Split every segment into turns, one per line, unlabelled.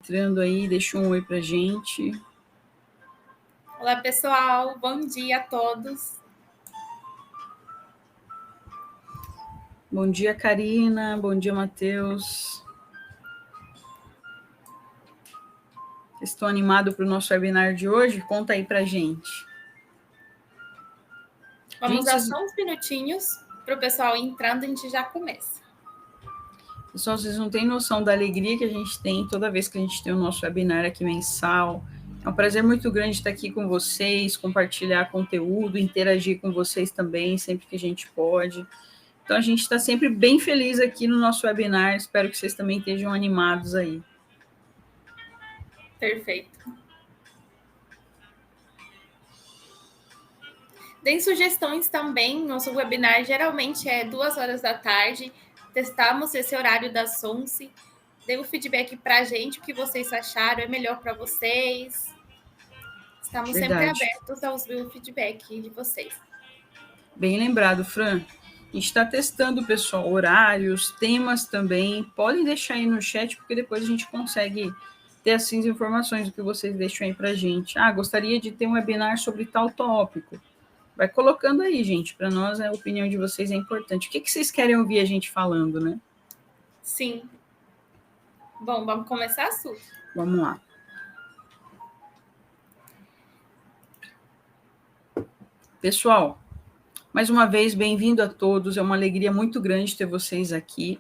entrando aí, deixa um oi pra gente.
Olá, pessoal. Bom dia a todos.
Bom dia, Karina. Bom dia, Matheus. Estão animados para o nosso webinar de hoje? Conta aí pra gente.
Vamos dar só uns minutinhos para o pessoal entrando, a gente já começa.
Pessoal, vocês não têm noção da alegria que a gente tem toda vez que a gente tem o nosso webinar aqui mensal. É um prazer muito grande estar aqui com vocês, compartilhar conteúdo, interagir com vocês também, sempre que a gente pode. Então, a gente está sempre bem feliz aqui no nosso webinar. Espero que vocês também estejam animados aí.
Perfeito. Deem sugestões também. Nosso webinar geralmente é 2 horas da tarde. Testamos esse horário das 11. Dê o feedback para a gente, o que vocês acharam, é melhor para vocês. Estamos sempre abertos a ouvir o feedback de vocês.
Bem lembrado, Fran. A gente está testando, pessoal, horários, temas também. Podem deixar aí no chat, porque depois a gente consegue ter assim as informações do que vocês deixam aí para a gente. Gostaria de ter um webinar sobre tal tópico. Vai colocando aí, gente. Para nós, a opinião de vocês é importante. O que vocês querem ouvir a gente falando, né?
Sim. Bom, vamos começar, Su?
Vamos lá. Pessoal, mais uma vez, bem-vindo a todos. É uma alegria muito grande ter vocês aqui.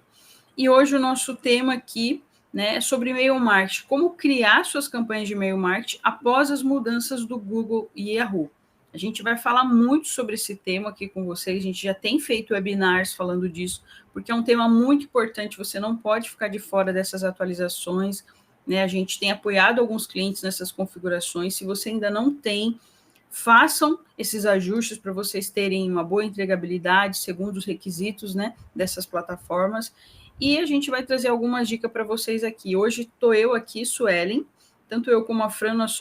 E hoje o nosso tema aqui, né, é sobre e-mail marketing. Como criar suas campanhas de e-mail marketing após as mudanças do Google e Yahoo. A gente vai falar muito sobre esse tema aqui com vocês. A gente já tem feito webinars falando disso, porque é um tema muito importante. Você não pode ficar de fora dessas atualizações, né? A gente tem apoiado alguns clientes nessas configurações. Se você ainda não tem, façam esses ajustes para vocês terem uma boa entregabilidade segundo os requisitos, né, dessas plataformas. E a gente vai trazer algumas dicas para vocês aqui. Hoje estou eu aqui, Suelen, tanto eu como a Fran, nós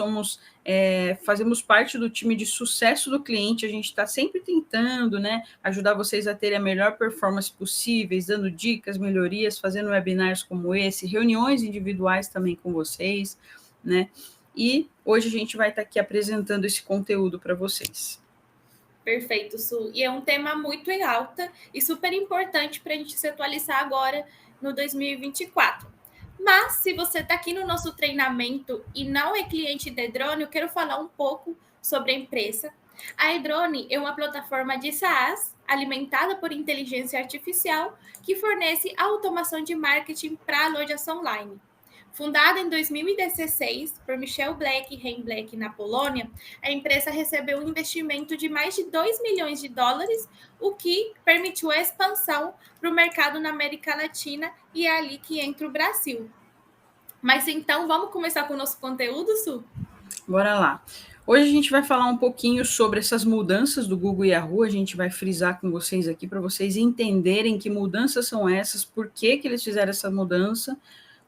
fazemos parte do time de sucesso do cliente. A gente está sempre tentando, né, ajudar vocês a terem a melhor performance possível, dando dicas, melhorias, fazendo webinars como esse, reuniões individuais também com vocês, né? E hoje a gente vai estar aqui apresentando esse conteúdo para vocês.
Perfeito, Su. E é um tema muito em alta e super importante para a gente se atualizar agora no 2024. Mas, se você está aqui no nosso treinamento e não é cliente da Edrone, eu quero falar um pouco sobre a empresa. A Edrone é uma plataforma de SaaS alimentada por inteligência artificial que fornece automação de marketing para a lojas online. Fundada em 2016 por Michel Black e Ren Black na Polônia, a empresa recebeu um investimento de mais de 2 milhões de dólares, o que permitiu a expansão para o mercado na América Latina, e é ali que entra o Brasil. Mas então, vamos começar com o nosso conteúdo, Su?
Bora lá. Hoje a gente vai falar um pouquinho sobre essas mudanças do Google e Yahoo. A gente vai frisar com vocês aqui para vocês entenderem que mudanças são essas, por que eles fizeram essa mudança,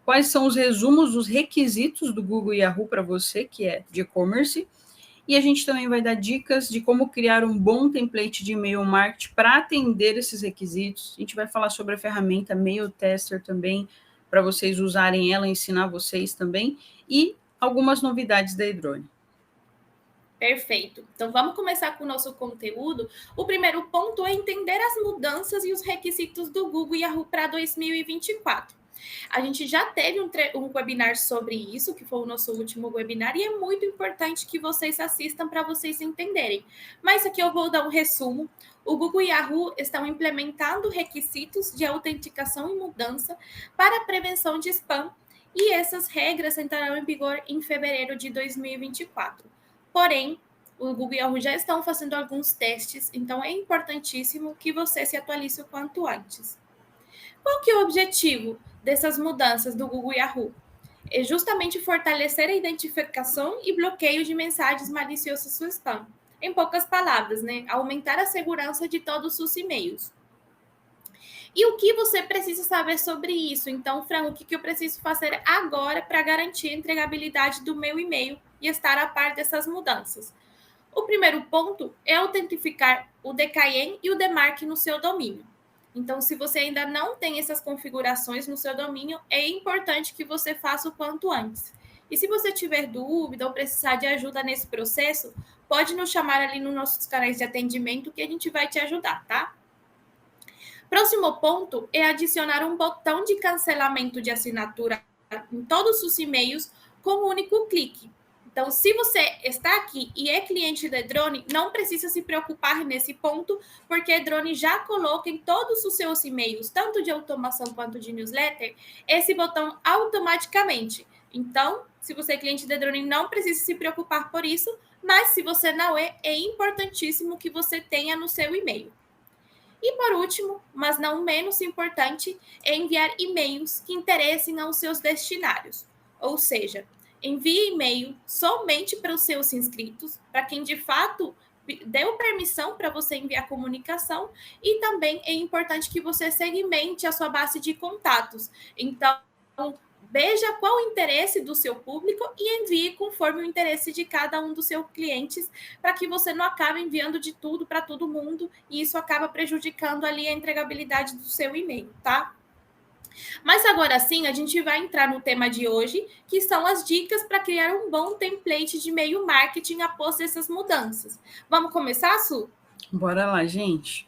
quais são os resumos dos requisitos do Google e Yahoo para você, que é de e-commerce. E a gente também vai dar dicas de como criar um bom template de e-mail marketing para atender esses requisitos. A gente vai falar sobre a ferramenta Mail Tester também, para vocês usarem ela, ensinar vocês também, e algumas novidades da Edrone.
Perfeito. Então, vamos começar com o nosso conteúdo. O primeiro ponto é entender as mudanças e os requisitos do Google e Yahoo para 2024. A gente já teve um webinar sobre isso, que foi o nosso último webinar, e é muito importante que vocês assistam para vocês entenderem. Mas aqui eu vou dar um resumo. O Google e Yahoo estão implementando requisitos de autenticação e mudança para a prevenção de spam, e essas regras entrarão em vigor em fevereiro de 2024. Porém, o Google e Yahoo já estão fazendo alguns testes, então é importantíssimo que você se atualize o quanto antes. Qual que é o objetivo dessas mudanças do Google e Yahoo? É justamente fortalecer a identificação e bloqueio de mensagens maliciosas no spam. Em poucas palavras, né? Aumentar a segurança de todos os e-mails. E o que você precisa saber sobre isso? Então, Fran, o que eu preciso fazer agora para garantir a entregabilidade do meu e-mail e estar a par dessas mudanças? O primeiro ponto é autentificar o DKIM e o DMARC no seu domínio. Então, se você ainda não tem essas configurações no seu domínio, é importante que você faça o quanto antes. E se você tiver dúvida ou precisar de ajuda nesse processo, pode nos chamar ali nos nossos canais de atendimento que a gente vai te ajudar, tá? Próximo ponto é adicionar um botão de cancelamento de assinatura em todos os e-mails com um único clique. Então, se você está aqui e é cliente da Drone, não precisa se preocupar nesse ponto, porque a Drone já coloca em todos os seus e-mails, tanto de automação quanto de newsletter, esse botão automaticamente. Então, se você é cliente da Drone, não precisa se preocupar por isso, mas se você não é, é importantíssimo que você tenha no seu e-mail. E por último, mas não menos importante, é enviar e-mails que interessem aos seus destinatários. Ou seja, envie e-mail somente para os seus inscritos, para quem de fato deu permissão para você enviar comunicação, e também é importante que você segmente a sua base de contatos. Então, veja qual o interesse do seu público e envie conforme o interesse de cada um dos seus clientes, para que você não acabe enviando de tudo para todo mundo e isso acaba prejudicando ali a entregabilidade do seu e-mail, tá? Mas agora sim, a gente vai entrar no tema de hoje, que são as dicas para criar um bom template de e-mail marketing após essas mudanças. Vamos começar, Su?
Bora lá, gente.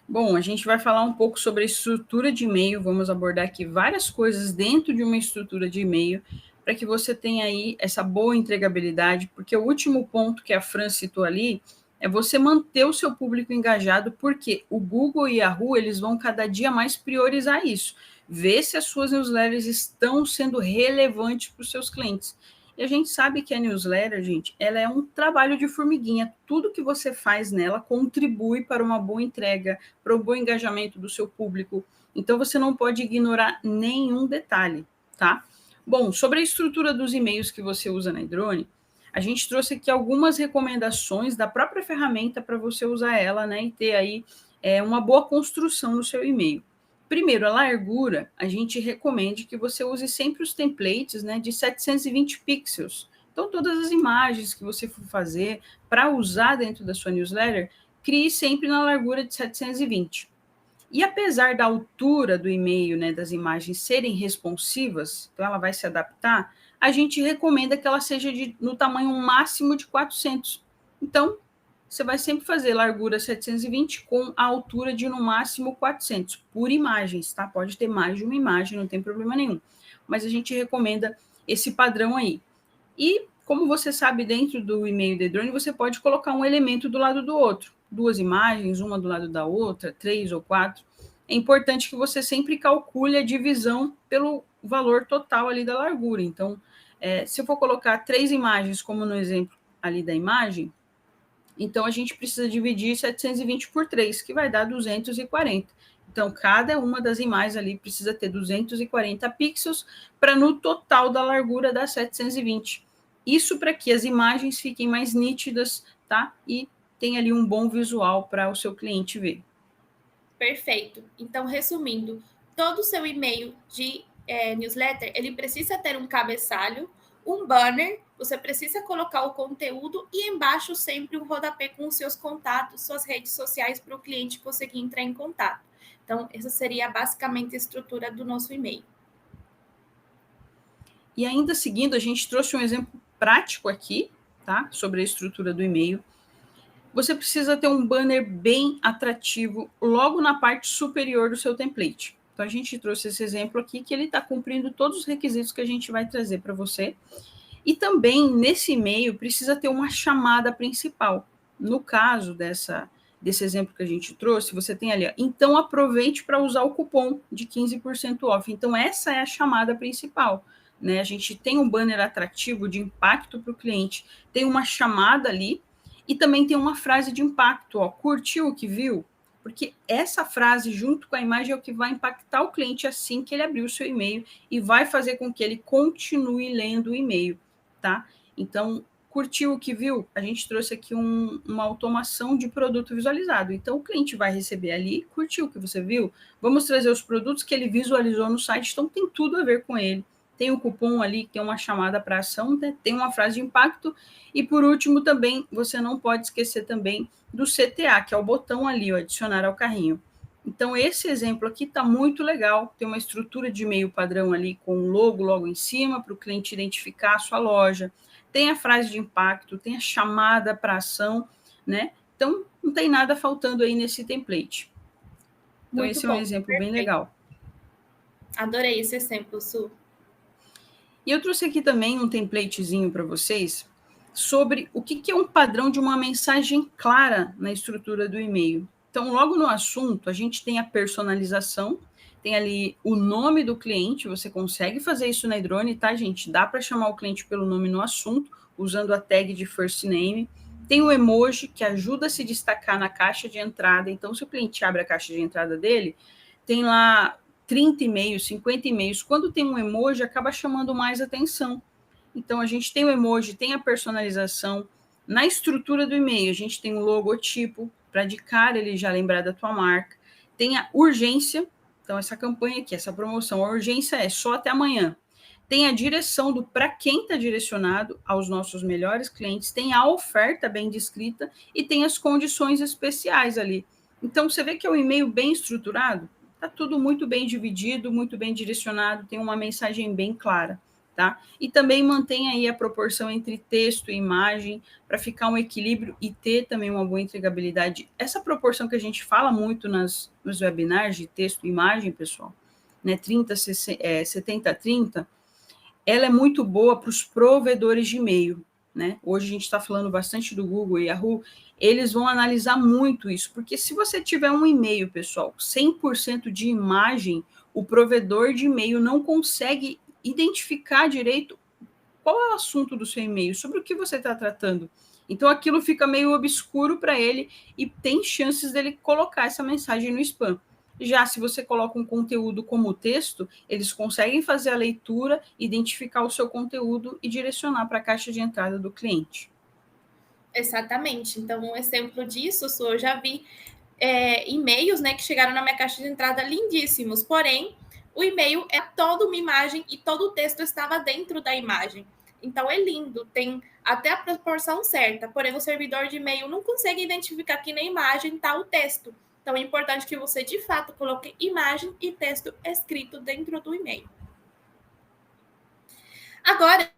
Bom, a gente vai falar um pouco sobre a estrutura de e-mail, vamos abordar aqui várias coisas dentro de uma estrutura de e-mail, para que você tenha aí essa boa entregabilidade, porque o último ponto que a Fran citou ali é você manter o seu público engajado, porque o Google e a Yahoo, eles vão cada dia mais priorizar isso, ver se as suas newsletters estão sendo relevantes para os seus clientes. E a gente sabe que a newsletter, gente, ela é um trabalho de formiguinha. Tudo que você faz nela contribui para uma boa entrega, para o bom engajamento do seu público. Então, você não pode ignorar nenhum detalhe, tá? Bom, sobre a estrutura dos e-mails que você usa na Drone, a gente trouxe aqui algumas recomendações da própria ferramenta para você usar ela, né, e ter aí uma boa construção no seu e-mail. Primeiro, a largura, a gente recomenda que você use sempre os templates, né, de 720 pixels. Então, todas as imagens que você for fazer para usar dentro da sua newsletter, crie sempre na largura de 720. E apesar da altura do e-mail, né, das imagens serem responsivas, então ela vai se adaptar, a gente recomenda que ela seja no tamanho máximo de 400. Então, você vai sempre fazer largura 720 com a altura de no máximo 400 por imagens, tá? Pode ter mais de uma imagem, não tem problema nenhum. Mas a gente recomenda esse padrão aí. E, como você sabe, dentro do e-mail de Drone, você pode colocar um elemento do lado do outro. 2 imagens, uma do lado da outra, 3 ou 4. É importante que você sempre calcule a divisão pelo valor total ali da largura. Então, se eu for colocar 3 imagens, como no exemplo ali da imagem, então a gente precisa dividir 720 por 3, que vai dar 240. Então, cada uma das imagens ali precisa ter 240 pixels para no total da largura dar 720. Isso para que as imagens fiquem mais nítidas, tá? E tenha ali um bom visual para o seu cliente ver.
Perfeito. Então, resumindo, todo o seu e-mail de newsletter, ele precisa ter um cabeçalho, um banner, você precisa colocar o conteúdo e embaixo sempre um rodapé com os seus contatos, suas redes sociais para o cliente conseguir entrar em contato. Então, essa seria basicamente a estrutura do nosso e-mail.
E ainda seguindo, a gente trouxe um exemplo prático aqui, tá? Sobre a estrutura do e-mail. Você precisa ter um banner bem atrativo logo na parte superior do seu template. Então, a gente trouxe esse exemplo aqui, que ele está cumprindo todos os requisitos que a gente vai trazer para você. E também, nesse e-mail, precisa ter uma chamada principal. No caso desse exemplo que a gente trouxe, você tem ali, ó, então aproveite para usar o cupom de 15% off. Então, essa é a chamada principal. Né? A gente tem um banner atrativo de impacto para o cliente, tem uma chamada ali, e também tem uma frase de impacto, ó, curtiu o que viu? Porque essa frase, junto com a imagem, é o que vai impactar o cliente assim que ele abrir o seu e-mail e vai fazer com que ele continue lendo o e-mail, tá? Então, curtiu o que viu? A gente trouxe aqui uma automação de produto visualizado. Então, o cliente vai receber ali, curtiu o que você viu? Vamos trazer os produtos que ele visualizou no site, então tem tudo a ver com ele. Tem um cupom ali, tem uma chamada para ação, né? Tem uma frase de impacto. E, por último, também, você não pode esquecer também do CTA, que é o botão ali, o adicionar ao carrinho. Então, esse exemplo aqui está muito legal, tem uma estrutura de e-mail padrão ali com um logo logo em cima para o cliente identificar a sua loja, tem a frase de impacto, tem a chamada para ação, né? Então, não tem nada faltando aí nesse template. Então,
Muito
esse é um
bom,
exemplo
perfeito.
bem legal.
Adorei esse exemplo, Su.
E eu trouxe aqui também um templatezinho para vocês sobre o que é um padrão de uma mensagem clara na estrutura do e-mail. Então, logo no assunto, a gente tem a personalização, tem ali o nome do cliente, você consegue fazer isso na Drone, tá, gente? Dá para chamar o cliente pelo nome no assunto, usando a tag de first name. Tem o emoji, que ajuda a se destacar na caixa de entrada. Então, se o cliente abre a caixa de entrada dele, tem lá 30 e-mails, 50 e-mails. Quando tem um emoji, acaba chamando mais atenção. Então, a gente tem o emoji, tem a personalização. Na estrutura do e-mail, a gente tem o logotipo, para de cara ele já lembrar da tua marca. Tem a urgência, então essa campanha aqui, essa promoção, a urgência é só até amanhã. Tem a direção do para quem está direcionado aos nossos melhores clientes, tem a oferta bem descrita e tem as condições especiais ali. Então, você vê que é um e-mail bem estruturado, está tudo muito bem dividido, muito bem direcionado, tem uma mensagem bem clara. Tá? E também mantém aí a proporção entre texto e imagem para ficar um equilíbrio e ter também uma boa entregabilidade. Essa proporção que a gente fala muito nos webinars de texto e imagem, pessoal, né, 70-30, ela é muito boa para os provedores de e-mail. Né? Hoje a gente está falando bastante do Google e Yahoo, eles vão analisar muito isso, porque se você tiver um e-mail, pessoal, 100% de imagem, o provedor de e-mail não consegue identificar direito qual é o assunto do seu e-mail, sobre o que você está tratando. Então, aquilo fica meio obscuro para ele e tem chances dele colocar essa mensagem no spam. Já se você coloca um conteúdo como texto, eles conseguem fazer a leitura, identificar o seu conteúdo e direcionar para a caixa de entrada do cliente.
Exatamente. Então, um exemplo disso, Su, eu já vi e-mails, né, que chegaram na minha caixa de entrada lindíssimos, porém, o e-mail é toda uma imagem e todo o texto estava dentro da imagem. Então, é lindo, tem até a proporção certa, porém, o servidor de e-mail não consegue identificar que na imagem está o texto. Então, é importante que você, de fato, coloque imagem e texto escrito dentro do e-mail. Agora,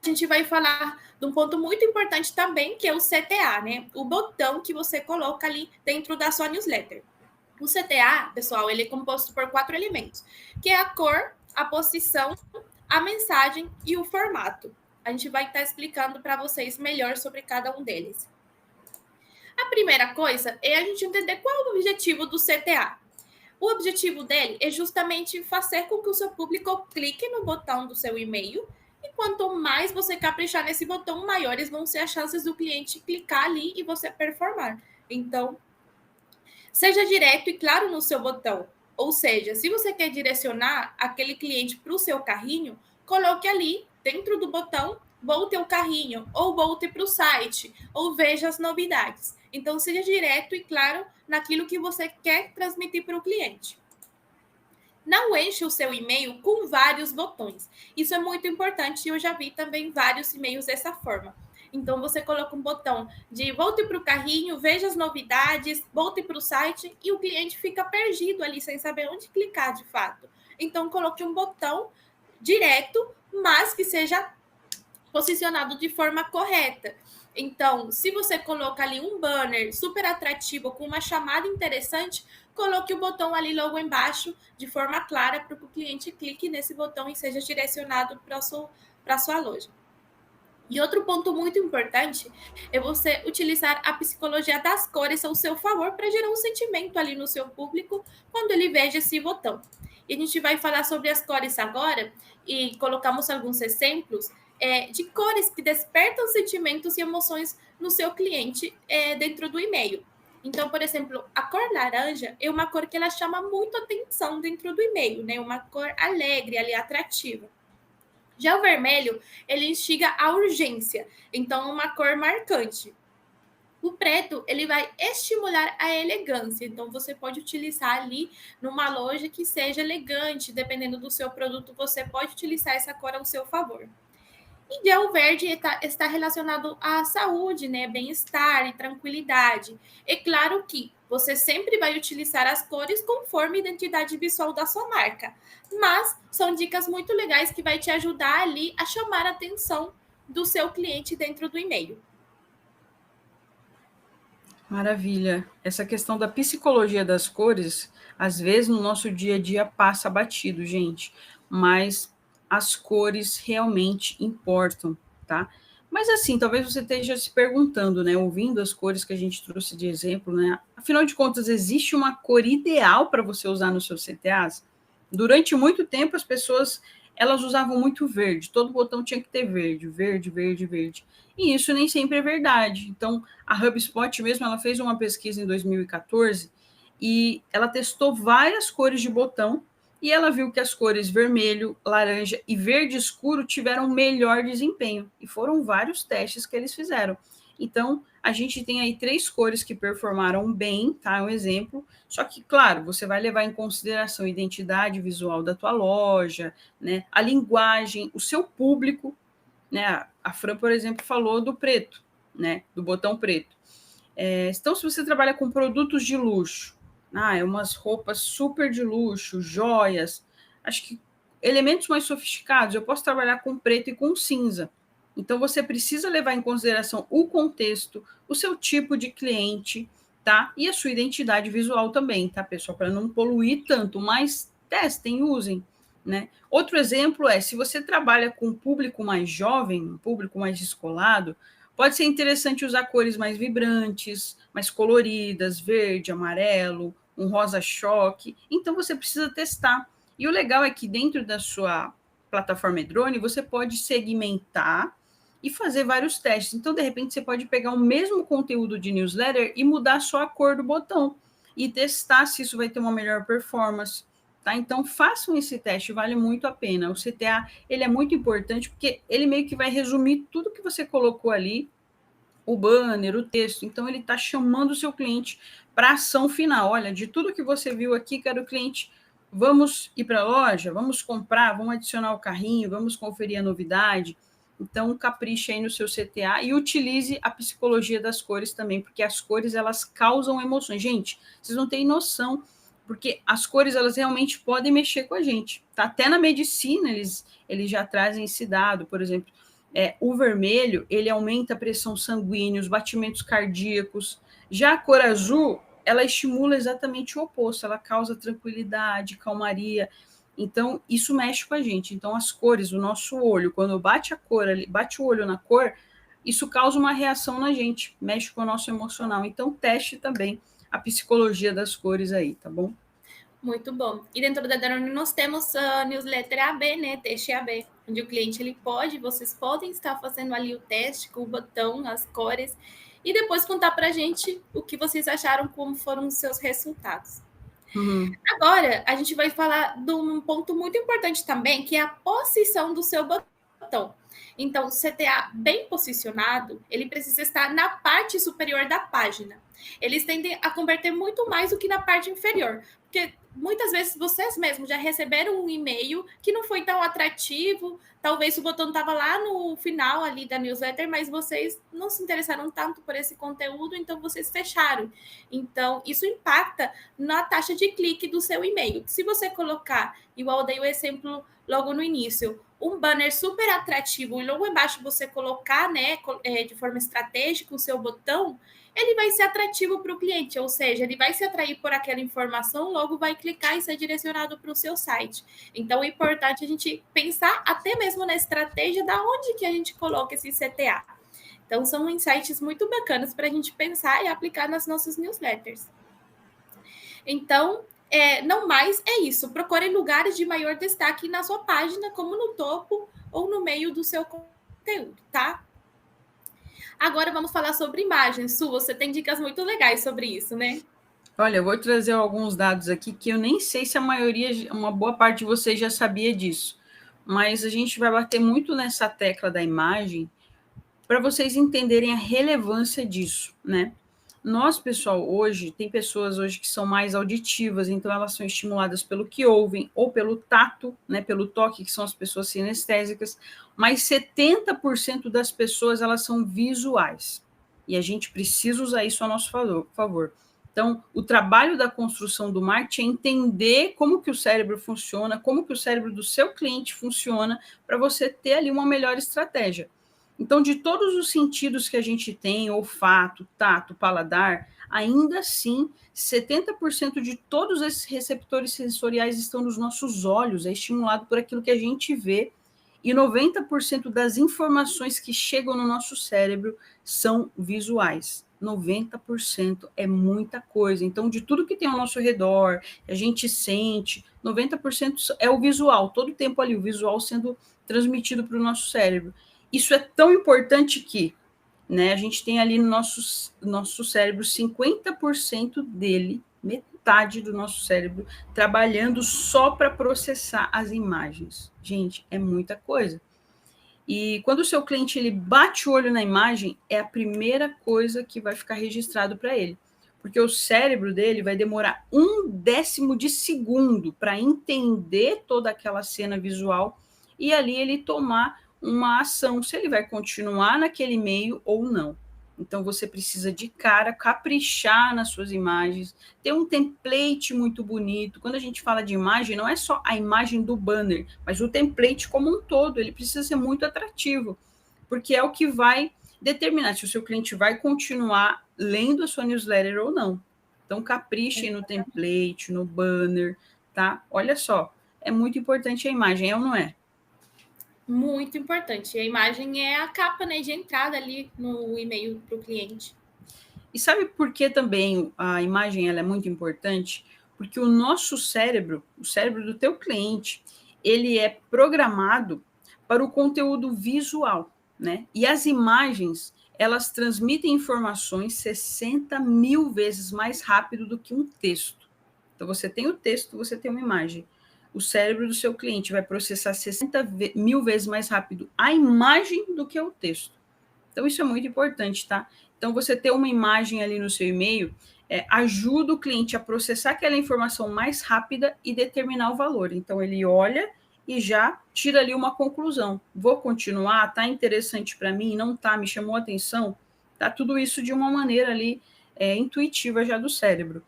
a gente vai falar de um ponto muito importante também, que é o CTA, né? O botão que você coloca ali dentro da sua newsletter. O CTA, pessoal, ele é composto por 4 elementos, que é a cor, a posição, a mensagem e o formato. A gente vai estar explicando para vocês melhor sobre cada um deles. A primeira coisa é a gente entender qual é o objetivo do CTA. O objetivo dele é justamente fazer com que o seu público clique no botão do seu e-mail e quanto mais você caprichar nesse botão, maiores vão ser as chances do cliente clicar ali e você performar. Então, seja direto e claro no seu botão. Ou seja, se você quer direcionar aquele cliente para o seu carrinho, coloque ali, dentro do botão, volte ao carrinho, ou volte para o site, ou veja as novidades. Então, seja direto e claro naquilo que você quer transmitir para o cliente. Não enche o seu e-mail com vários botões. Isso é muito importante e eu já vi também vários e-mails dessa forma. Então, você coloca um botão de volte para o carrinho, veja as novidades, volte para o site e o cliente fica perdido ali, sem saber onde clicar de fato. Então, coloque um botão direto, mas que seja posicionado de forma correta. Então, se você coloca ali um banner super atrativo com uma chamada interessante, coloque o botão ali logo embaixo de forma clara para que o cliente clique nesse botão e seja direcionado para a sua loja. E outro ponto muito importante é você utilizar a psicologia das cores ao seu favor para gerar um sentimento ali no seu público quando ele veja esse botão. E a gente vai falar sobre as cores agora e colocamos alguns exemplos de cores que despertam sentimentos e emoções no seu cliente dentro do e-mail. Então, por exemplo, a cor laranja é uma cor que ela chama muito atenção dentro do e-mail, né? Uma cor alegre, ali, atrativa. Já o vermelho, ele instiga a urgência, então uma cor marcante. O preto, ele vai estimular a elegância, então você pode utilizar ali numa loja que seja elegante, dependendo do seu produto, você pode utilizar essa cor ao seu favor. E já o verde está relacionado à saúde, né? Bem-estar e tranquilidade. É claro que você sempre vai utilizar as cores conforme a identidade visual da sua marca. Mas são dicas muito legais que vai te ajudar ali a chamar a atenção do seu cliente dentro do e-mail.
Maravilha. Essa questão da psicologia das cores, às vezes no nosso dia a dia passa batido, gente, mas as cores realmente importam, tá? Mas assim, talvez você esteja se perguntando, né, ouvindo as cores que a gente trouxe de exemplo, né? Afinal de contas, existe uma cor ideal para você usar nos seus CTAs? Durante muito tempo as pessoas elas usavam muito verde, todo botão tinha que ter verde, verde, verde, verde. E isso nem sempre é verdade. Então, a HubSpot mesmo, ela fez uma pesquisa em 2014 e ela testou várias cores de botão e ela viu que as cores vermelho, laranja e verde escuro tiveram melhor desempenho. E foram vários testes que eles fizeram. Então, a gente tem aí 3 cores que performaram bem, tá? Um exemplo. Só que, claro, você vai levar em consideração a identidade visual da tua loja, né? A linguagem, o seu público, né? A Fran, por exemplo, falou do preto, né? Do botão preto. Então, se você trabalha com produtos de luxo, umas roupas super de luxo, joias, acho que elementos mais sofisticados, eu posso trabalhar com preto e com cinza. Então, você precisa levar em consideração o contexto, o seu tipo de cliente, tá? E a sua identidade visual também, tá, pessoal? Para não poluir tanto, mas testem, usem, né? Outro exemplo é, se você trabalha com um público mais jovem, um público mais descolado, pode ser interessante usar cores mais vibrantes, mais coloridas, verde, amarelo, um rosa choque. Então, você precisa testar. E o legal é que dentro da sua plataforma Edrone, você pode segmentar e fazer vários testes. Então, de repente, você pode pegar o mesmo conteúdo de newsletter e mudar só a cor do botão e testar se isso vai ter uma melhor performance. Tá? Então, façam esse teste, vale muito a pena. O CTA ele é muito importante porque ele meio que vai resumir tudo que você colocou ali, o banner, o texto. Então, ele está chamando o seu cliente para a ação final. Olha, de tudo que você viu aqui, caro cliente, vamos ir para a loja, vamos comprar, vamos adicionar o carrinho, vamos conferir a novidade. Então, capriche aí no seu CTA e utilize a psicologia das cores também, porque as cores, elas causam emoções. Gente, vocês não têm noção, porque as cores, elas realmente podem mexer com a gente. Tá? Até na medicina, eles já trazem esse dado, por exemplo, o vermelho, ele aumenta a pressão sanguínea, os batimentos cardíacos. Já a cor azul, ela estimula exatamente o oposto, ela causa tranquilidade, calmaria. Então, isso mexe com a gente. Então, as cores, o nosso olho, quando bate a cor ali, bate o olho na cor, isso causa uma reação na gente, mexe com o nosso emocional. Então, teste também a psicologia das cores aí, tá bom?
Muito bom. E dentro da Danone nós temos a newsletter AB, né? Teste AB, onde o cliente vocês podem estar fazendo ali o teste com o botão, as cores, e depois contar para a gente o que vocês acharam, como foram os seus resultados.
Uhum.
Agora, a gente vai falar de um ponto muito importante também, que é a posição do seu botão. Então, o CTA bem posicionado, ele precisa estar na parte superior da página. Eles tendem a converter muito mais do que na parte inferior, porque muitas vezes vocês mesmos já receberam um e-mail que não foi tão atrativo, talvez o botão estava lá no final ali da newsletter, mas vocês não se interessaram tanto por esse conteúdo, então vocês fecharam. Então, isso impacta na taxa de clique do seu e-mail. Se você colocar, igual eu dei o exemplo logo no início, um banner super atrativo e logo embaixo você colocar, né, de forma estratégica o seu botão, ele vai ser atrativo para o cliente, ou seja, ele vai se atrair por aquela informação, logo vai clicar e ser direcionado para o seu site. Então, é importante a gente pensar até mesmo na estratégia da onde que a gente coloca esse CTA. Então, são insights muito bacanas para a gente pensar e aplicar nas nossas newsletters. Então, não mais é isso. Procure lugares de maior destaque na sua página, como no topo ou no meio do seu conteúdo, tá? Agora vamos falar sobre imagens. Su, você tem dicas muito legais sobre isso, né?
Olha, eu vou trazer alguns dados aqui que eu nem sei se a maioria, uma boa parte de vocês já sabia disso, mas a gente vai bater muito nessa tecla da imagem para vocês entenderem a relevância disso, né? Nós, pessoal, hoje, tem pessoas hoje que são mais auditivas, então elas são estimuladas pelo que ouvem ou pelo tato, né, pelo toque, que são as pessoas sinestésicas, mas 70% das pessoas, elas são visuais. E a gente precisa usar isso a nosso favor. Então, o trabalho da construção do marketing é entender como que o cérebro funciona, como que o cérebro do seu cliente funciona, para você ter ali uma melhor estratégia. Então, de todos os sentidos que a gente tem, olfato, tato, paladar, ainda assim, 70% de todos esses receptores sensoriais estão nos nossos olhos, é estimulado por aquilo que a gente vê, e 90% das informações que chegam no nosso cérebro são visuais. 90% é muita coisa. Então, de tudo que tem ao nosso redor, a gente sente, 90% é o visual, todo o tempo ali, o visual sendo transmitido para o nosso cérebro. Isso é tão importante que, né, a gente tem ali no nosso cérebro 50% dele, metade do nosso cérebro, trabalhando só para processar as imagens. Gente, é muita coisa. E quando o seu cliente ele bate o olho na imagem, é a primeira coisa que vai ficar registrado para ele. Porque o cérebro dele vai demorar 1/10 de segundo para entender toda aquela cena visual e ali ele tomar uma ação, se ele vai continuar naquele meio ou não. Então você precisa de cara caprichar nas suas imagens, ter um template muito bonito. Quando a gente fala de imagem, não é só a imagem do banner, mas o template como um todo, ele precisa ser muito atrativo, porque é o que vai determinar se o seu cliente vai continuar lendo a sua newsletter ou não. Então caprichem no template, no banner, tá? Olha só, é muito importante a imagem, é ou não é?
Muito importante. A imagem é a capa, né, de entrada ali no e-mail para o cliente.
E sabe por que também a imagem ela é muito importante? Porque o nosso cérebro, o cérebro do teu cliente, ele é programado para o conteúdo visual, né? E as imagens, elas transmitem informações 60.000 vezes mais rápido do que um texto. Então, você tem o texto, você tem uma imagem. O cérebro do seu cliente vai processar 60.000 vezes mais rápido a imagem do que o texto. Então, isso é muito importante, tá? Então, você ter uma imagem ali no seu e-mail ajuda o cliente a processar aquela informação mais rápida e determinar o valor. Então, ele olha e já tira ali uma conclusão. Vou continuar? Tá interessante para mim? Não tá? Me chamou a atenção? Tá tudo isso de uma maneira ali intuitiva já do cérebro.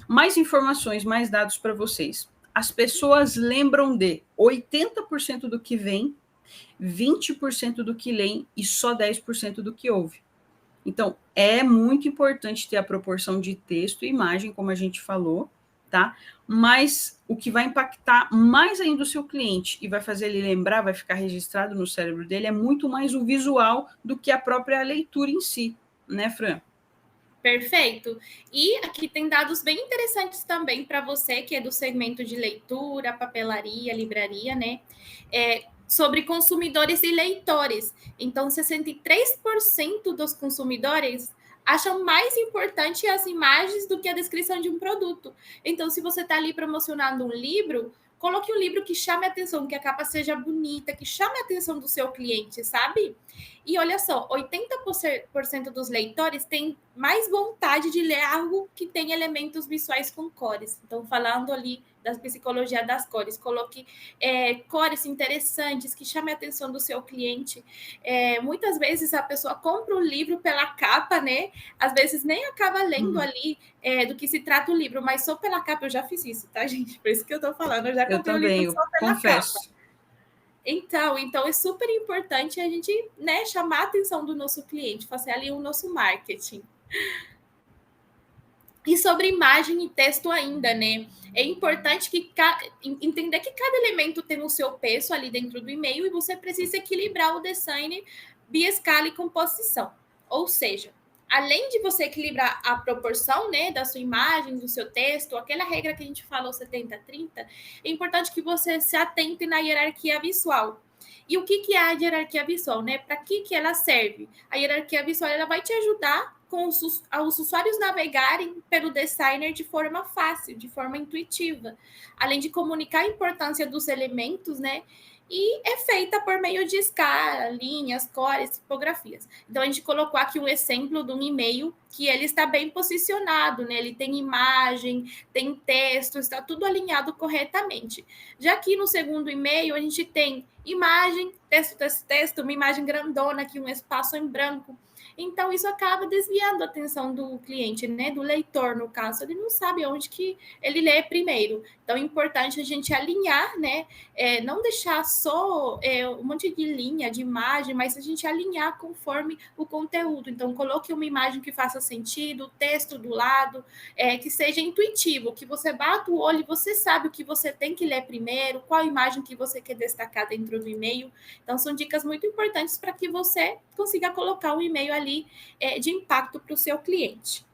Mais informações, mais dados para vocês. As pessoas lembram de 80% do que vem, 20% do que leem e só 10% do que ouve. Então, é muito importante ter a proporção de texto e imagem, como a gente falou, tá? Mas o que vai impactar mais ainda o seu cliente e vai fazer ele lembrar, vai ficar registrado no cérebro dele, é muito mais o visual do que a própria leitura em si, né, Fran?
Perfeito. E aqui tem dados bem interessantes também para você, que é do segmento de leitura, papelaria, livraria, né? Sobre consumidores e leitores. Então, 63% dos consumidores acham mais importante as imagens do que a descrição de um produto. Então, se você está ali promocionando um livro, coloque um livro que chame a atenção, que a capa seja bonita, que chame a atenção do seu cliente, sabe? E olha só, 80% dos leitores têm mais vontade de ler algo que tem elementos visuais com cores. Então, falando ali da psicologia das cores, coloque cores interessantes que chamem a atenção do seu cliente. Muitas vezes a pessoa compra o livro pela capa, né? Às vezes nem acaba lendo ali do que se trata o livro, mas só pela capa. Eu já fiz isso, tá, gente? Por isso que eu tô falando. Eu já comprei o livro só pela capa. Então é super importante a gente, né, chamar a atenção do nosso cliente, fazer ali o nosso marketing. E sobre imagem e texto ainda, né? É importante entender que cada elemento tem o seu peso ali dentro do e-mail e você precisa equilibrar o design via escala e composição. Ou seja, além de você equilibrar a proporção, né, da sua imagem, do seu texto, aquela regra que a gente falou 70-30, é importante que você se atente na hierarquia visual. E o que é a hierarquia visual, né? Para que ela serve? A hierarquia visual ela vai te ajudar com os usuários navegarem pelo designer de forma fácil, de forma intuitiva, além de comunicar a importância dos elementos, né? E é feita por meio de escala, linhas, cores, tipografias. Então, a gente colocou aqui um exemplo de um e-mail que ele está bem posicionado, né? Ele tem imagem, tem texto, está tudo alinhado corretamente. Já aqui no segundo e-mail, a gente tem imagem, texto, texto, texto, uma imagem grandona aqui, um espaço em branco. Então, isso acaba desviando a atenção do cliente, né? Do leitor, no caso. Ele não sabe onde que ele lê primeiro. Então, é importante a gente alinhar, né? Não deixar só um monte de linha, de imagem, mas a gente alinhar conforme o conteúdo. Então, coloque uma imagem que faça sentido, texto do lado, que seja intuitivo, que você bata o olho e você sabe o que você tem que ler primeiro, qual imagem que você quer destacar dentro do e-mail. Então, são dicas muito importantes para que você consiga colocar um e-mail ali de impacto para o seu cliente.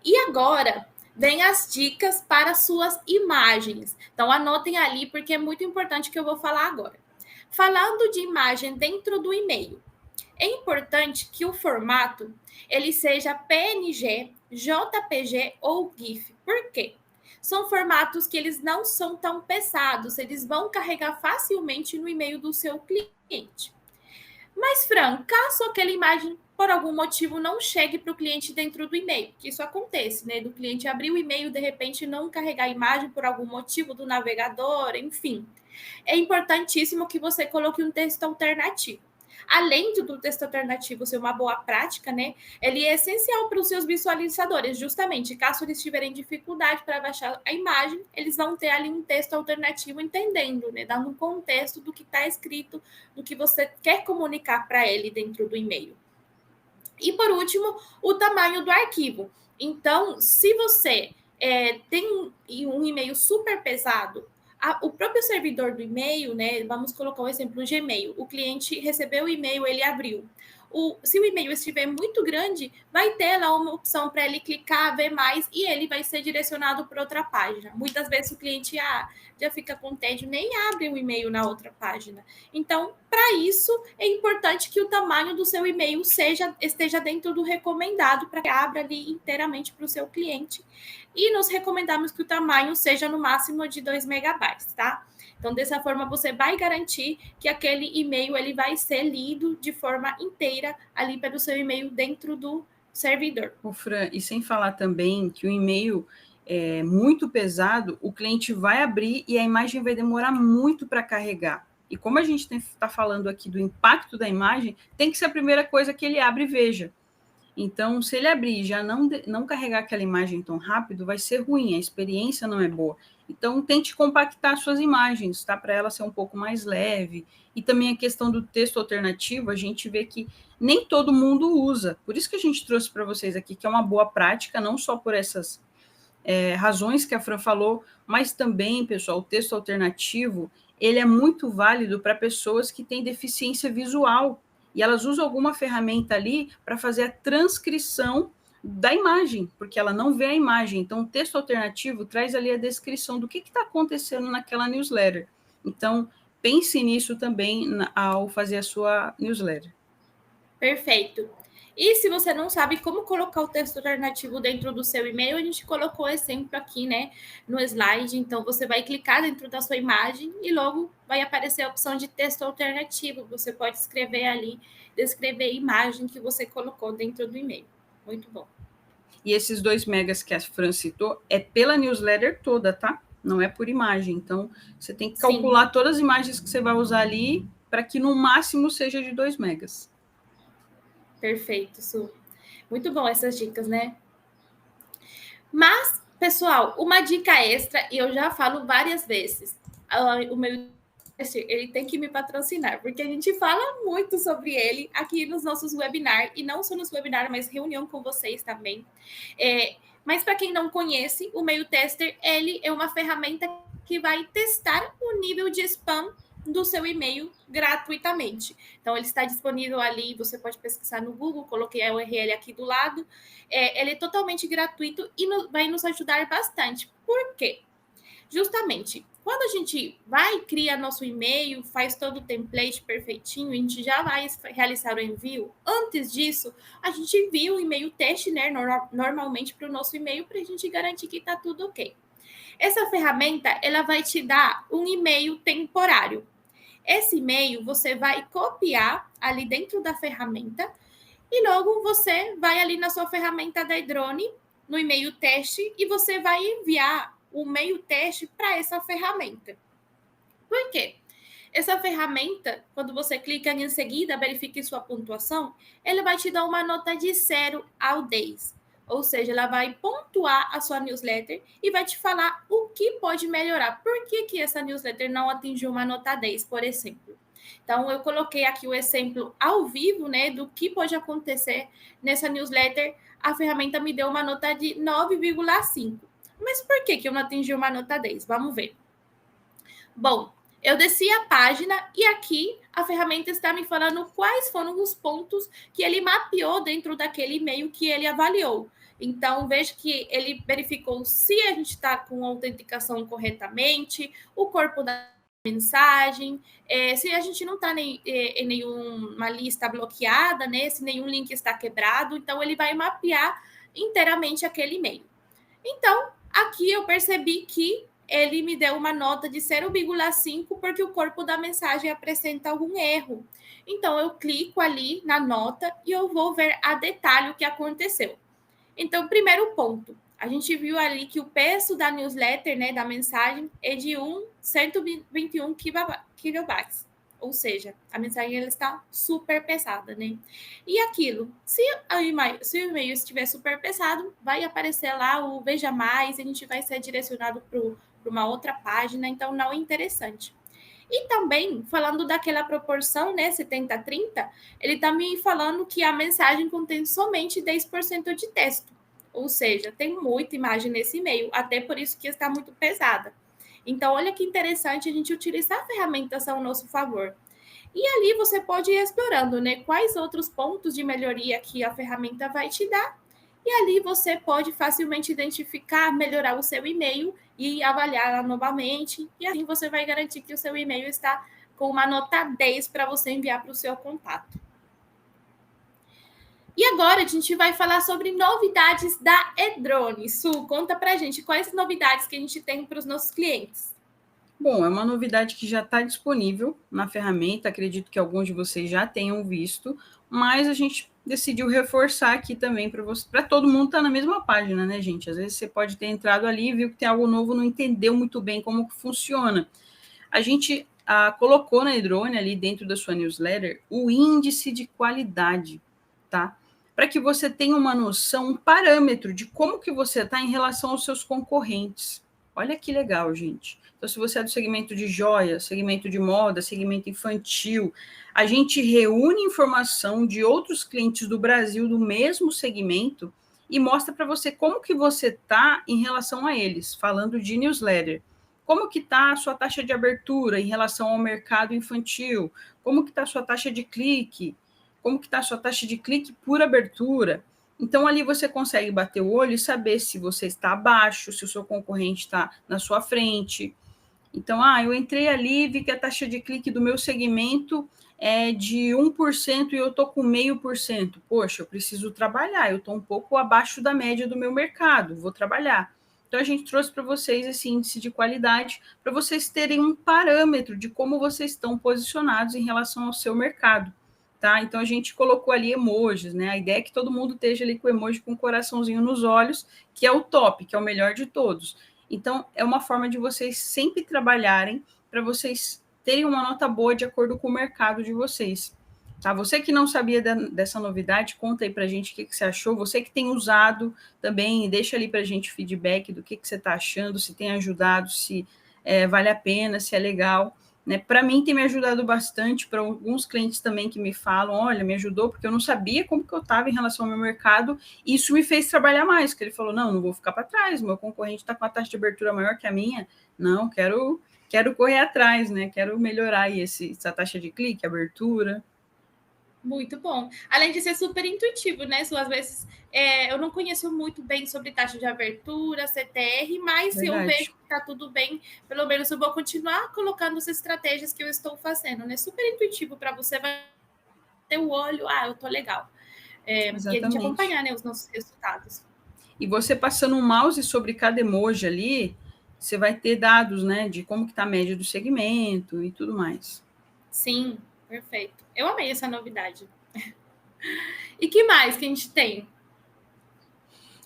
E agora, vem as dicas para suas imagens. Então, anotem ali, porque é muito importante o que eu vou falar agora. Falando de imagem dentro do e-mail, é importante que o formato ele seja PNG, JPG ou GIF. Por quê? São formatos que eles não são tão pesados, eles vão carregar facilmente no e-mail do seu cliente. Mas, Fran, caso aquela imagem, por algum motivo, não chegue para o cliente dentro do e-mail, que isso acontece, né? Do cliente abrir o e-mail, de repente, não carregar a imagem por algum motivo do navegador, enfim. É importantíssimo que você coloque um texto alternativo. Além do texto alternativo ser uma boa prática, né? Ele é essencial para os seus visualizadores, justamente, caso eles tiverem dificuldade para baixar a imagem, eles vão ter ali um texto alternativo entendendo, né? Dando um contexto do que está escrito, do que você quer comunicar para ele dentro do e-mail. E, por último, o tamanho do arquivo. Então, se você tem um e-mail super pesado, o próprio servidor do e-mail, né? Vamos colocar um exemplo, o Gmail. O cliente recebeu o e-mail, ele abriu. Se o e-mail estiver muito grande, vai ter lá uma opção para ele clicar, ver mais, e ele vai ser direcionado para outra página. Muitas vezes o cliente já fica com tédio, nem abre o e-mail na outra página. Então, para isso, é importante que o tamanho do seu e-mail esteja dentro do recomendado, para que abra ali inteiramente para o seu cliente. E nós recomendamos que o tamanho seja no máximo de 2 megabytes, tá? Então, dessa forma, você vai garantir que aquele e-mail ele vai ser lido de forma inteira ali pelo seu e-mail dentro do servidor.
O Fran, e sem falar também que o e-mail é muito pesado, o cliente vai abrir e a imagem vai demorar muito para carregar. E como a gente está falando aqui do impacto da imagem, tem que ser a primeira coisa que ele abre e veja. Então, se ele abrir e já não carregar aquela imagem tão rápido, vai ser ruim, a experiência não é boa. Então, tente compactar suas imagens, tá? Para ela ser um pouco mais leve. E também a questão do texto alternativo, a gente vê que nem todo mundo usa. Por isso que a gente trouxe para vocês aqui, que é uma boa prática, não só por essas razões que a Fran falou, mas também, pessoal, o texto alternativo, ele é muito válido para pessoas que têm deficiência visual. E elas usam alguma ferramenta ali para fazer a transcrição da imagem, porque ela não vê a imagem. Então, o texto alternativo traz ali a descrição do que está acontecendo naquela newsletter. Então, pense nisso também ao fazer a sua newsletter.
Perfeito. E se você não sabe como colocar o texto alternativo dentro do seu e-mail, a gente colocou o exemplo aqui, né, no slide. Então, você vai clicar dentro da sua imagem e logo vai aparecer a opção de texto alternativo. Você pode escrever ali, descrever a imagem que você colocou dentro do e-mail. Muito bom.
E esses 2 megas que a Fran citou é pela newsletter toda, tá? Não é por imagem. Então, você tem que calcular Sim. todas as imagens que você vai usar ali para que no máximo seja de 2 megas.
Perfeito, Su. Muito bom essas dicas, né? Mas, pessoal, uma dica extra, e eu já falo várias vezes, o meu ele tem que me patrocinar, porque a gente fala muito sobre ele aqui nos nossos webinars, e não só nos webinars, mas reunião com vocês também. Mas para quem não conhece, o Mail Tester, ele é uma ferramenta que vai testar o nível de spam do seu e-mail gratuitamente. Então, ele está disponível ali, você pode pesquisar no Google, coloquei a URL aqui do lado. Ele é totalmente gratuito e vai nos ajudar bastante. Por quê? Justamente, Quando a gente vai criar nosso e-mail, faz todo o template perfeitinho, a gente já vai realizar o envio. Antes disso, a gente envia o e-mail teste, né, normalmente para o nosso e-mail, para a gente garantir que está tudo ok. Essa ferramenta, ela vai te dar um e-mail temporário. Esse e-mail você vai copiar ali dentro da ferramenta e logo você vai ali na sua ferramenta da Edrone, no e-mail teste, e você vai enviar o e-mail teste para essa ferramenta. Por quê? Essa ferramenta, quando você clica em seguida, verifique sua pontuação, ela vai te dar uma nota de 0 ao 10. Ou seja, ela vai pontuar a sua newsletter e vai te falar o que pode melhorar. Por que essa newsletter não atingiu uma nota 10, por exemplo? Então, eu coloquei aqui o exemplo ao vivo, né, do que pode acontecer nessa newsletter. A ferramenta me deu uma nota de 9,5. Mas por que eu não atingi uma nota 10? Vamos ver. Bom, eu desci a página e aqui a ferramenta está me falando quais foram os pontos que ele mapeou dentro daquele e-mail que ele avaliou. Então, veja que ele verificou se a gente está com a autenticação corretamente, o corpo da mensagem, se a gente não está em nenhuma lista bloqueada, né? Se nenhum link está quebrado. Então, ele vai mapear inteiramente aquele e-mail. Então, aqui eu percebi que ele me deu uma nota de 0,5 porque o corpo da mensagem apresenta algum erro. Então, eu clico ali na nota e eu vou ver a detalhe o que aconteceu. Então, primeiro ponto, a gente viu ali que o peso da newsletter, né, da mensagem, é de 121 kilobytes. Ou seja, a mensagem ela está super pesada, né? E aquilo, se o e-mail estiver super pesado, vai aparecer lá o Veja Mais, a gente vai ser direcionado para uma outra página, então não é interessante. E também, falando daquela proporção, né, 70-30, ele está me falando que a mensagem contém somente 10% de texto. Ou seja, tem muita imagem nesse e-mail, até por isso que está muito pesada. Então, olha que interessante a gente utilizar a ferramentação ao nosso favor. E ali você pode ir explorando, né, quais outros pontos de melhoria que a ferramenta vai te dar. E ali você pode facilmente identificar, melhorar o seu e-mail e avaliar novamente. E assim você vai garantir que o seu e-mail está com uma nota 10 para você enviar para o seu contato. E agora a gente vai falar sobre novidades da Edrone. Su, conta pra gente quais novidades que a gente tem para os nossos clientes.
Bom, é uma novidade que já está disponível na ferramenta, acredito que alguns de vocês já tenham visto, mas a gente decidiu reforçar aqui também para todo mundo estar na mesma página, né, gente? Às vezes você pode ter entrado ali e viu que tem algo novo, não entendeu muito bem como que funciona. A gente colocou na Edrone, ali dentro da sua newsletter, o índice de qualidade, tá? Para que você tenha uma noção, um parâmetro de como que você está em relação aos seus concorrentes. Olha que legal, gente. Então, se você é do segmento de joias, segmento de moda, segmento infantil, a gente reúne informação de outros clientes do Brasil do mesmo segmento e mostra para você como que você está em relação a eles, falando de newsletter. Como que está a sua taxa de abertura em relação ao mercado infantil? Como que está a sua taxa de clique? Como que está a sua taxa de clique por abertura? Então, ali você consegue bater o olho e saber se você está abaixo, se o seu concorrente está na sua frente. Então, eu entrei ali e vi que a taxa de clique do meu segmento é de 1% e eu estou com 0,5%. Poxa, eu preciso trabalhar, eu estou um pouco abaixo da média do meu mercado, vou trabalhar. Então, a gente trouxe para vocês esse índice de qualidade para vocês terem um parâmetro de como vocês estão posicionados em relação ao seu mercado. Tá? Então, a gente colocou ali emojis, né? A ideia é que todo mundo esteja ali com emoji com um coraçãozinho nos olhos, que é o top, que é o melhor de todos. Então, é uma forma de vocês sempre trabalharem para vocês terem uma nota boa de acordo com o mercado de vocês. Tá? Você que não sabia dessa novidade, conta aí para a gente o que você achou. Você que tem usado também, deixa ali para a gente feedback do que você está achando, se tem ajudado, se vale a pena, se é legal. Né? Para mim tem me ajudado bastante, para alguns clientes também que me falam, olha, me ajudou porque eu não sabia como que eu estava em relação ao meu mercado, e isso me fez trabalhar mais, porque ele falou, não vou ficar para trás, meu concorrente está com a taxa de abertura maior que a minha, não, quero correr atrás, né? Quero melhorar aí essa taxa de clique, abertura.
Muito bom. Além de ser super intuitivo, né? Às vezes eu não conheço muito bem sobre taxa de abertura, CTR, mas se eu vejo
Verdade.
que está tudo bem, pelo menos eu vou continuar colocando as estratégias que eu estou fazendo, né? Super intuitivo para você, vai ter o olho, eu tô legal. E a gente
Exatamente.
acompanhar, né, os nossos resultados.
E você passando um mouse sobre cada emoji ali, você vai ter dados, né, de como que está a média do segmento e tudo mais.
Sim, perfeito. Eu amei essa novidade. E que mais que a gente tem?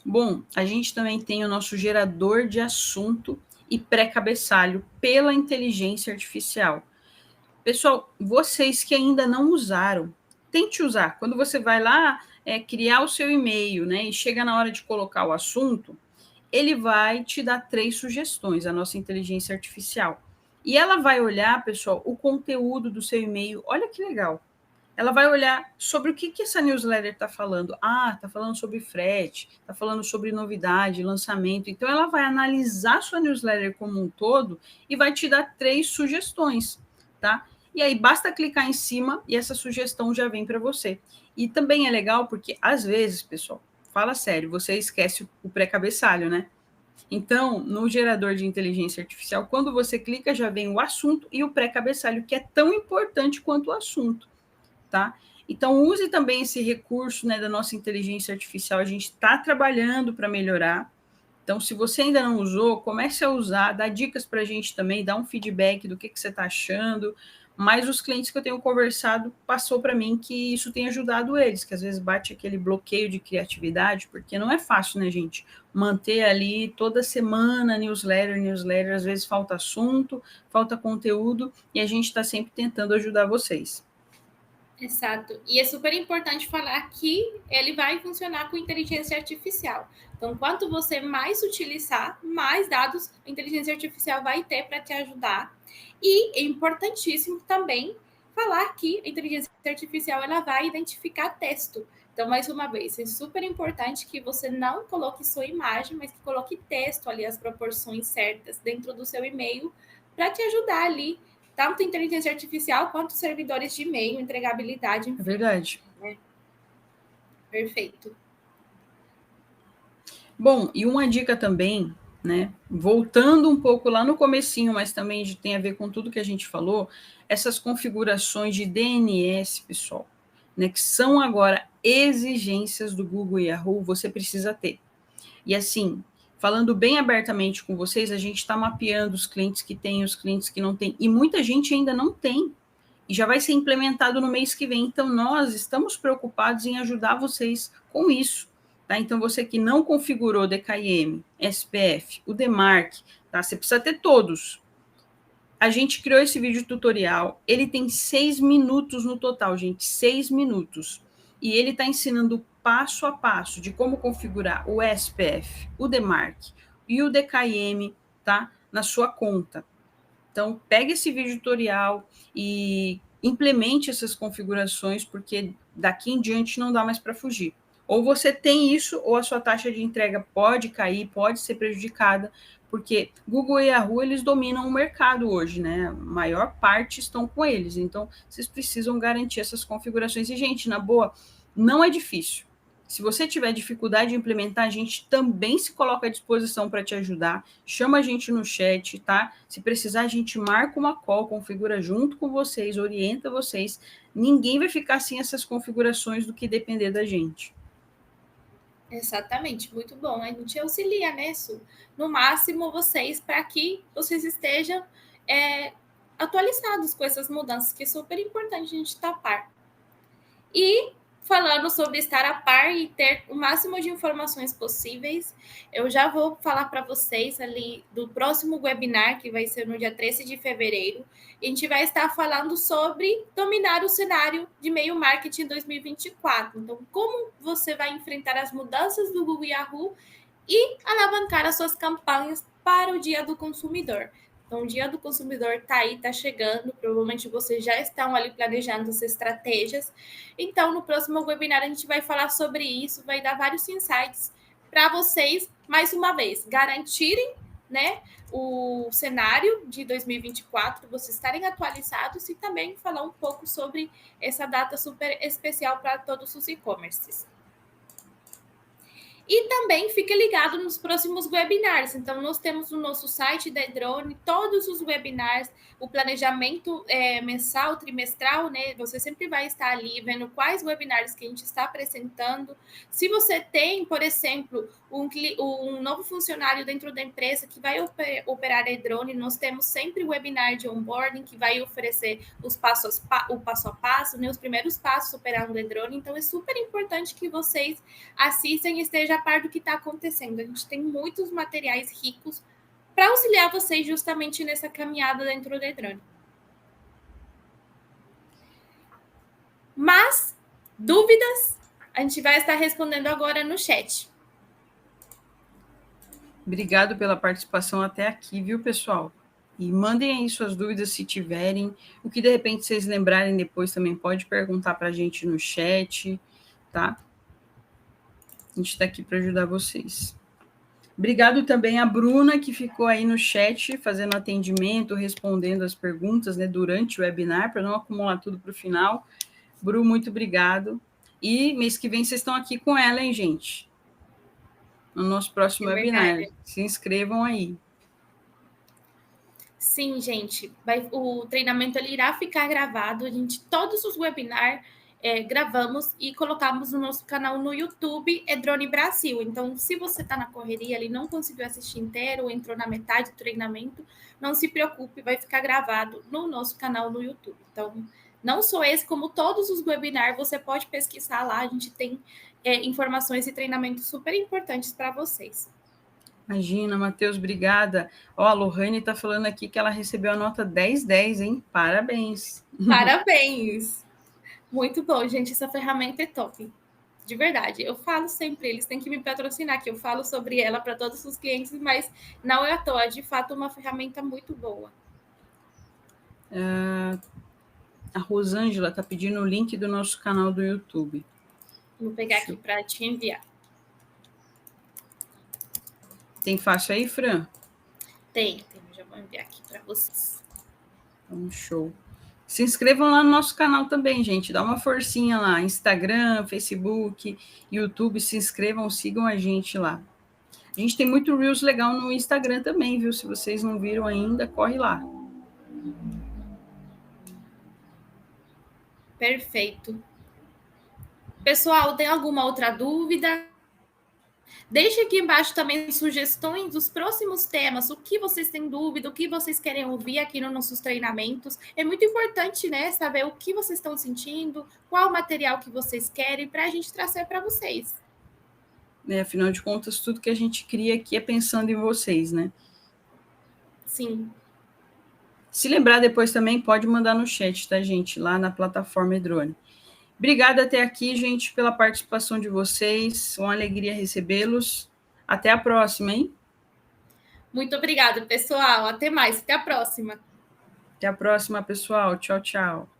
Bom, a gente também tem o nosso gerador de assunto e pré-cabeçalho pela inteligência artificial. Pessoal, vocês que ainda não usaram, tente usar. Quando você vai lá criar o seu e-mail, né, e chega na hora de colocar o assunto, ele vai te dar 3 sugestões, a nossa inteligência artificial. E ela vai olhar, pessoal, o conteúdo do seu e-mail. Olha que legal. Ela vai olhar sobre o que essa newsletter está falando. Está falando sobre frete, está falando sobre novidade, lançamento. Então, ela vai analisar sua newsletter como um todo e vai te dar 3 sugestões, tá? E aí, basta clicar em cima e essa sugestão já vem para você. E também é legal porque, às vezes, pessoal, fala sério, você esquece o pré-cabeçalho, né? Então, no gerador de inteligência artificial, quando você clica, já vem o assunto e o pré-cabeçalho, que é tão importante quanto o assunto, tá? Então, use também esse recurso, né, da nossa inteligência artificial. A gente está trabalhando para melhorar. Então, se você ainda não usou, comece a usar, dá dicas para a gente também, dá um feedback do que você está achando. Mas os clientes que eu tenho conversado passou para mim que isso tem ajudado eles, que às vezes bate aquele bloqueio de criatividade, porque não é fácil, né, gente? Manter ali toda semana newsletter, às vezes falta assunto, falta conteúdo, e a gente está sempre tentando ajudar vocês.
Exato. E é super importante falar que ele vai funcionar com inteligência artificial. Então, quanto você mais utilizar, mais dados a inteligência artificial vai ter para te ajudar. E é importantíssimo também falar que a inteligência artificial ela vai identificar texto. Então, mais uma vez, é super importante que você não coloque sua imagem, mas que coloque texto ali, as proporções certas dentro do seu e-mail para te ajudar ali tanto inteligência artificial quanto servidores de e-mail, entregabilidade,
É
enfim.
verdade.
Né? Perfeito.
Bom, e uma dica também, né? Voltando um pouco lá no comecinho, mas também tem a ver com tudo que a gente falou, essas configurações de DNS, pessoal, né? Que são agora exigências do Google e Yahoo, você precisa ter. E assim, falando bem abertamente com vocês, a gente está mapeando os clientes que têm, os clientes que não têm, e muita gente ainda não tem. E já vai ser implementado no mês que vem. Então, nós estamos preocupados em ajudar vocês com isso. Tá? Então, você que não configurou DKIM, SPF, o DMARC, tá? Você precisa ter todos. A gente criou esse vídeo tutorial. Ele tem 6 minutos no total, gente. 6 minutos. E ele está ensinando passo a passo de como configurar o SPF, o DMARC e o DKIM, tá? Na sua conta. Então, pegue esse vídeo tutorial e implemente essas configurações, porque daqui em diante não dá mais para fugir. Ou você tem isso, ou a sua taxa de entrega pode cair, pode ser prejudicada, porque Google e Yahoo, eles dominam o mercado hoje, né? A maior parte estão com eles. Então, vocês precisam garantir essas configurações. E, gente, na boa, não é difícil. Se você tiver dificuldade de implementar, a gente também se coloca à disposição para te ajudar. Chama a gente no chat, tá? Se precisar, a gente marca uma call, configura junto com vocês, orienta vocês. Ninguém vai ficar sem essas configurações do que depender da gente.
Exatamente, muito bom. A gente auxilia, né, Su? No máximo, vocês, para que vocês estejam atualizados com essas mudanças, que é super importante a gente estar a par. E falando sobre estar a par e ter o máximo de informações possíveis, eu já vou falar para vocês ali do próximo webinar, que vai ser no dia 13 de fevereiro. A gente vai estar falando sobre dominar o cenário de e-mail marketing 2024. Então, como você vai enfrentar as mudanças do Google e Yahoo e alavancar as suas campanhas para o Dia do Consumidor. Então, o Dia do Consumidor está aí, está chegando. Provavelmente vocês já estão ali planejando as estratégias. Então, no próximo webinar, a gente vai falar sobre isso, vai dar vários insights para vocês, mais uma vez, garantirem né, o cenário de 2024, vocês estarem atualizados e também falar um pouco sobre essa data super especial para todos os e-commerces. E também fique ligado nos próximos webinars. Então, nós temos no nosso site da Edrone todos os webinars, o planejamento mensal, trimestral, né? Você sempre vai estar ali vendo quais webinars que a gente está apresentando. Se você tem, por exemplo, um novo funcionário dentro da empresa que vai operar a Edrone, nós temos sempre o webinar de onboarding que vai oferecer o passo a passo, né? Os primeiros passos operando a Edrone. Então, é super importante que vocês assistam e estejam a par do que está acontecendo. A gente tem muitos materiais ricos para auxiliar vocês justamente nessa caminhada dentro da Edrone. Mas, dúvidas, a gente vai estar respondendo agora no chat.
Obrigado pela participação até aqui, viu, pessoal? E mandem aí suas dúvidas se tiverem. O que de repente vocês lembrarem depois também pode perguntar para a gente no chat, tá? A gente está aqui para ajudar vocês. Obrigado também a Bruna, que ficou aí no chat, fazendo atendimento, respondendo as perguntas, né, durante o webinar, para não acumular tudo para o final. Bru, muito obrigado. E mês que vem vocês estão aqui com ela, hein, gente? No nosso próximo webinar. Se inscrevam aí.
Sim, gente. O treinamento ele irá ficar gravado. Todos os webinars gravamos e colocamos no nosso canal no YouTube, Edrone Brasil. Então, se você está na correria ali, não conseguiu assistir inteiro, ou entrou na metade do treinamento, não se preocupe, vai ficar gravado no nosso canal no YouTube. Então, não só esse, como todos os webinars, você pode pesquisar lá. A gente tem informações e treinamentos super importantes para vocês.
Imagina, Matheus, obrigada. Ó, a Lohane está falando aqui que ela recebeu a nota 10/10, hein? Parabéns.
Parabéns. Muito bom, gente. Essa ferramenta é top. De verdade. Eu falo sempre, eles têm que me patrocinar, que eu falo sobre ela para todos os clientes, mas não é à toa. É de fato uma ferramenta muito boa.
A Rosângela está pedindo o link do nosso canal do YouTube.
Vou pegar aqui para te enviar.
Tem fácil aí, Fran?
Tem. Já vou enviar aqui para vocês.
Então, show. Se inscrevam lá no nosso canal também, gente. Dá uma forcinha lá. Instagram, Facebook, YouTube. Se inscrevam, sigam a gente lá. A gente tem muito Reels legal no Instagram também, viu? Se vocês não viram ainda, corre lá.
Perfeito. Pessoal, tem alguma outra dúvida? Deixe aqui embaixo também sugestões dos próximos temas, o que vocês têm dúvida, o que vocês querem ouvir aqui nos nossos treinamentos. É muito importante, né, saber o que vocês estão sentindo, qual material que vocês querem, para a gente trazer para vocês.
Afinal de contas, tudo que a gente cria aqui é pensando em vocês, né?
Sim.
Se lembrar depois também, pode mandar no chat, tá, gente? Lá na plataforma Edrone. Obrigada até aqui, gente, pela participação de vocês. Uma alegria recebê-los. Até a próxima, hein?
Muito obrigada, pessoal. Até mais. Até a próxima.
Até a próxima, pessoal. Tchau, tchau.